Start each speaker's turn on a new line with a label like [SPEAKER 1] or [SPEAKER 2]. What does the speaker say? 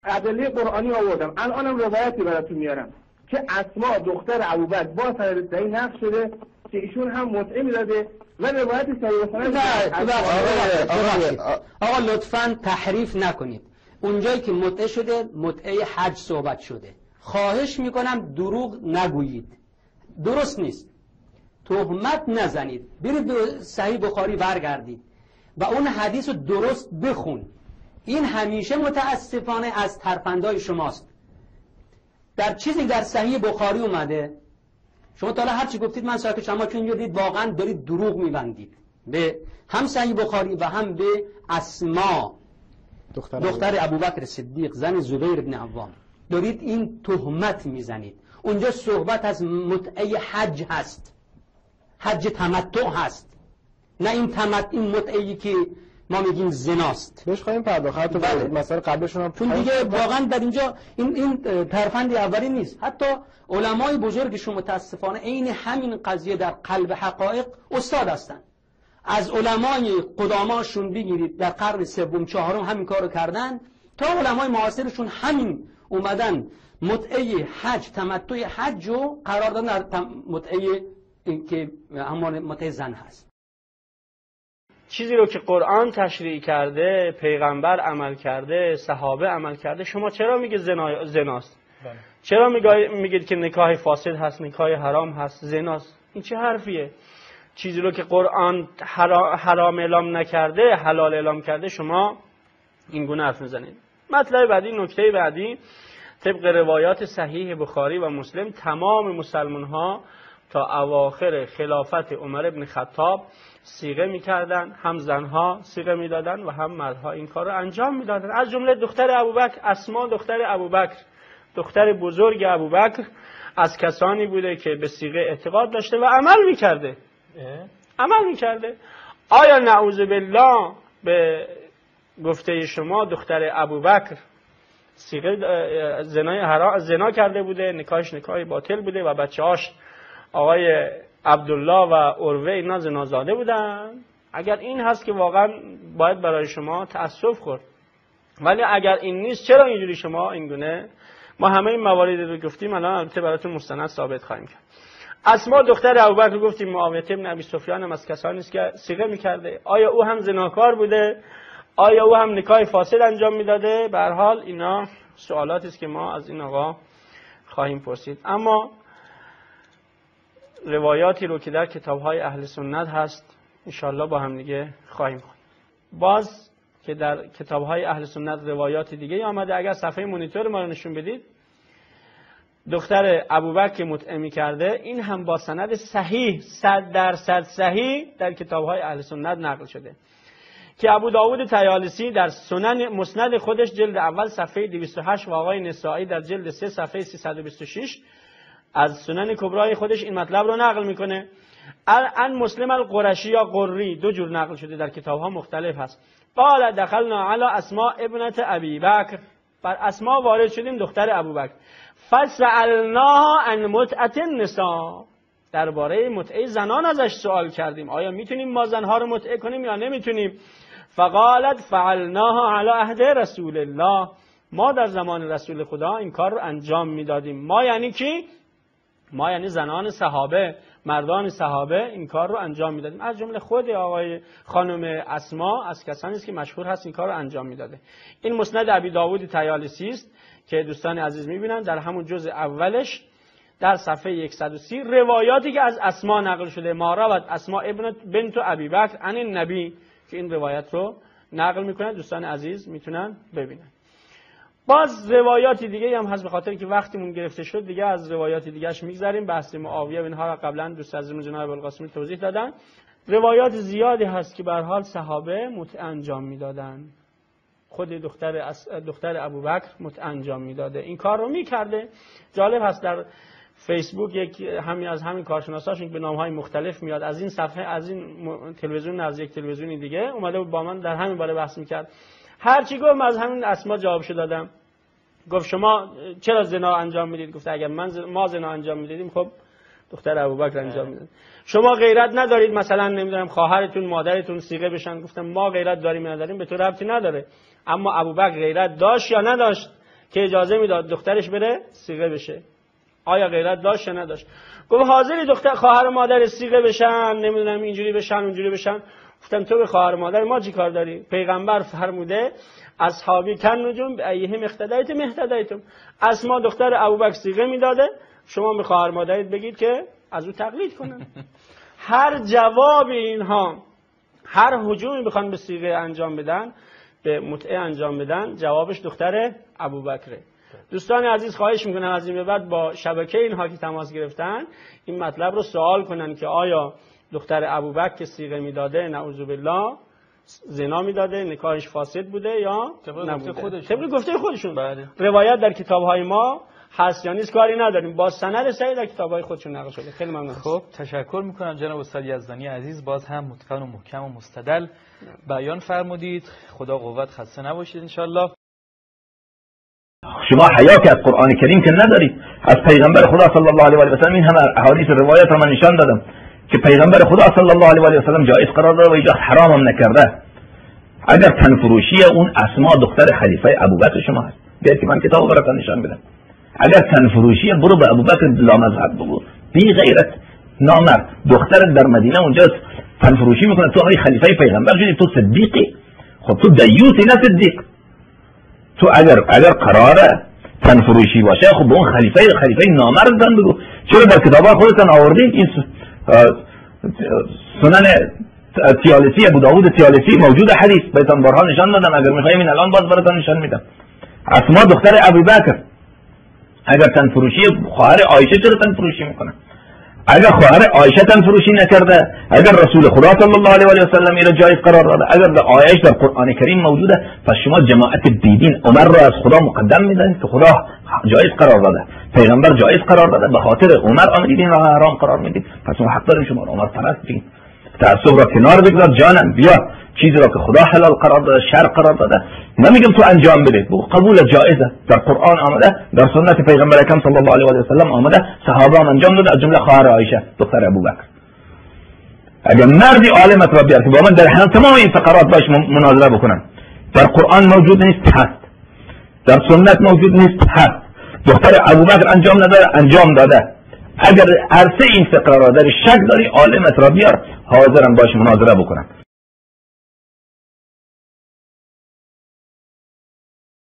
[SPEAKER 1] ادله قرآنی آوردم، الانم روایتی براتون میارم که اسما دختر ابوبکر با سند صحیح نقل شده که ایشون هم متعه میداده و روایتی صحیح
[SPEAKER 2] نه. آقا لطفاً تحریف نکنید. اونجایی که متعه شده متعه حج صحبت شده. خواهش میکنم دروغ نگویید، درست نیست. تهمت نزنید. برید به صحیح بخاری برگردید و اون حدیث رو درست بخون. این همیشه متاسفانه از ترفندای شماست. در چیزی در صحیح بخاری اومده، شما تا هر چی گفتید من ساکت شما، چون اینجا دید واقعا دارید دروغ میبندید به هم صحیح بخاری و هم به اسما دختر ابوبکر صدیق زن زبیر بن عوام. دارید این تهمت میزنید. اونجا صحبت از متعه حج هست، حج تمتع هست، نه این متعه‌ای که ما میگیم زناست.
[SPEAKER 3] بهش خواهیم پرداخت.
[SPEAKER 2] بله.
[SPEAKER 3] مثلا قبلشون هم
[SPEAKER 2] چون دیگه واقعا در اینجا این ترفند اولی نیست. حتی علمای بزرگشون متاسفانه عین همین قضیه در قلب حقایق استاد هستن. از علمای قداماشون بگیرید در قرن سوم چهارم همین کارو کردن تا علمای معاصرشون همین اومدن متعه حج تمتع حج رو قرار دادن در متعه که همان متعه زن هست.
[SPEAKER 4] چیزی رو که قرآن تشریع کرده، پیغمبر عمل کرده، صحابه عمل کرده، شما چرا میگید زناست؟ چرا میگید که نکاح فاسد هست، نکاح حرام هست، زناست؟ این چه حرفیه؟ چیزی رو که قرآن حرام اعلام نکرده حلال اعلام کرده شما این گونه حرف میزنید. مطلب بعدی، نکته بعدی، طبق روایات صحیح بخاری و مسلم تمام مسلمان ها تا اواخر خلافت عمر ابن خطاب صیغه میکردن، هم زنها صیغه میدادن و هم مردها این کار رو انجام میدادن. از جمله دختر ابوبکر، اسما دختر ابوبکر، دختر بزرگ ابوبکر، از کسانی بوده که به صیغه اعتقاد داشته و عمل میکرده. آیا نعوذ بالله به گفته شما دختر ابوبکر صیغه زنا کرده بوده، نکاحش نکاح باطل بوده و بچه‌هاش آقای عبدالله و عروه اینا زنازاده بودن؟ اگر این هست که واقعا باید برای شما تأسف خورد. ولی اگر این نیست چرا اینجوری شما اینگونه؟ ما همه این مواردی رو گفتیم، الان البته براتون مستند ثابت خواهیم کرد. اسما دختر ابوبکر گفتیم معاویه بن ابی سفیان هم از کسانی است که صیغه می‌کرده. آیا او هم زناکار بوده؟ آیا او هم نکاح فاسد انجام میداده؟ به هر حال اینا سوالاتی است که ما از این آقا خواهیم پرسید. اما روایاتی رو که در کتاب‌های اهل سنت هست انشالله با هم دیگه خواهیم خوند. باز که در کتاب‌های اهل سنت روایات دیگه آمده، اگر صفحه مونیتور ما رو نشون بدید، دختر ابوبکر مطعمی کرده، این هم با سند صحیح 100% صحیح در کتاب‌های اهل سنت نقل شده که ابو داود طیالسی در سنن مسند خودش جلد اول صفحه 208 و آقای نسائی در جلد 3 صفحه 326 از سنن کبرای خودش این مطلب رو نقل میکنه. ان مسلم القرشی یا قری دو جور نقل شده، در کتاب‌ها مختلف هست. قال دخلنا علی اسماء ابنت ابی بکر، بر اسماء وارد شدیم دختر ابوبکر. فسألناها عن متعة النساء، درباره متعه زنان ازش سوال کردیم، آیا میتونیم ما زنها رو متعه کنیم یا نمیتونیم؟ فقالت فعلناها علی عهد رسول الله، ما در زمان رسول خدا این کار رو انجام میدادیم. ما یعنی کی؟ ما یعنی زنان صحابه، مردان صحابه این کار رو انجام میدادیم. از جمله خود آقای خانم اسما از کسانی است که مشهور هست این کار رو انجام میداده. این مسند ابی داود طیالسی است که دوستان عزیز میبینن در همون جزء اولش در صفحه 130 روایاتی که از اسما نقل شده، ما روت اسما ابن بنت ابی بکر عن النبی، که این روایت رو نقل میکنن، دوستان عزیز میتونن ببینن. باز روایاتی دیگه هم هست، به خاطر که وقتمون گرفته شد دیگه از روایات دیگه‌اش میگذریم. بحث معاویه و اینها را قبلا دوست عزیزمون جناب القاسمی توضیح دادن. روایات زیادی هست که به هر حال صحابه متعه انجام میدادن، خود دختر ابوبکر متعه انجام میداده، این کار رو میکرده. جالب هست در فیسبوک یک همین کارشناساشون به نام‌های مختلف میاد، از این صفحه از این تلویزیون از یک تلویزیونی دیگه اومده بود با من در همین باره بحث میکرد. هر چی گفتم از همین اسما جوابشو دادم. گفت شما چرا زنا انجام میدید؟ گفت اگر ما زنا انجام میدیدیم خب دختر ابوبکر انجام میداد. شما غیرت ندارید مثلا نمیدونم خواهرتون مادرتون صیغه بشن؟ گفتم ما غیرت داریم یا نداریم به تو ربطی نداره، اما ابوبکر غیرت داشت یا نداشت که اجازه میداد دخترش بره صیغه بشه. آیا غیرت داشت یا نداشت؟ گفت حاضری دختر خواهر مادر صیغه بشن، نمیدونم اینجوری بشن اونجوری بشن. گفتم تو به خواهر مادر ما چی کار داری؟ پیغمبر فرموده اصحابی کن نجوم به ایهم اهتدیتم. اسما دختر ابوبکر صیغه میداده، شما به خواهر مادرت بگید که از او تقلید کنن. هر جواب اینها، هر هجومی بخوان به صیغه انجام بدن، به متعه انجام بدن، جوابش دختر ابوبکره. دوستان عزیز خواهش میکنم از این به بعد با شبکه اینها که تماس گرفتن این مطلب رو سوال کنن که آیا دختر ابوبکر که صیغه میداده نعوذ بالله زنا میداده، نکاحش فاسد بوده یا نبوده؟ طبق گفته خودشون.
[SPEAKER 3] بله.
[SPEAKER 4] روایت در کتاب‌های ما هست یا نیست کاری نداریم، با سند صحیح در کتاب‌های خودشون نقل شده. خیلی ممنون.
[SPEAKER 3] خب تشکر میکنم جناب استاد یزدانی عزیز، باز هم متقن و محکم و مستدل بیان فرمودید. خدا قوت، خسته نباشید ان شاءالله.
[SPEAKER 5] شما حیا که از قرآن کریم که ندارید، از پیغمبر خدا صلی الله علیه و سلم این همه احادیث روایت رو من نشان دادم که پیغمبر خدا صلی الله علیه و سلم جایز قرار داده و ایجاد حرام هم نکرده. اگر تنفروشی اون اسما دختر خلیفه ابوبکر شما هست، بیاید که من کتاب براتون نشان بدم. اگر تنفروشی برو به ابوبکر لامذهب بگو، بی غیرت نامرد دختر در مدینه اونجا تنفروشی میکنه، تو خلیفه پیغمبر شدی، تو صدیقی. خب تو دیوسی نه صدیق. تو اگر قراره تنفروشی باشه خب به اون خلیفه نامردن بگو. چرا در کتاب‌های خودتون آوردید این سنن تیالسی ابو داوود تیالسی موجود حدیث بهتون بارها نشان دادم، اگر میخوایم این الان باز براتون نشان میدم. اسما دختر ابوبکر اگر تنفروشی خواهر عایشه چرا تنفروشی میکنه؟ اگر خواهر عایشه تنفروشی نکرده، اگر رسول خدا صلی الله علیه و سلم این جایز قرار داده، اگر آیش در قرآن کریم موجوده، پس شما جماعت بیدین عمر را از خدا مقدم میدانید که خدا جایز قرار داده، پیغمبر جایز قرار داده، به خاطر عمر آمدید این را حرام قرار میدید. پس ما حق داریم شما عمر پرست بگید. تعصب را کنار بگذار جانم، بیا چیزی را که خدا حلال قرار داده شرع قرار داده نمیگم تو انجام بده، بگو قبول جایزه، در قرآن آمده، در سنت پیغمبر اکرم صلی الله علیه و سلم آمده، صحابه هم انجام داده، از جمله خواهر عایشه دختر ابوبکر. اگر مردی عالمت را بیار که با من در حال تمام این فقرات باش مناظره بکنن، در قرآن موجود نیست هست، در سنت موجود نیست هست، دختر ابوبکر انجام نداره انجام داده. اگر عرصه این فقره را داری شک داری عالمت را بیار، حاضرم باش مناظره بکنم.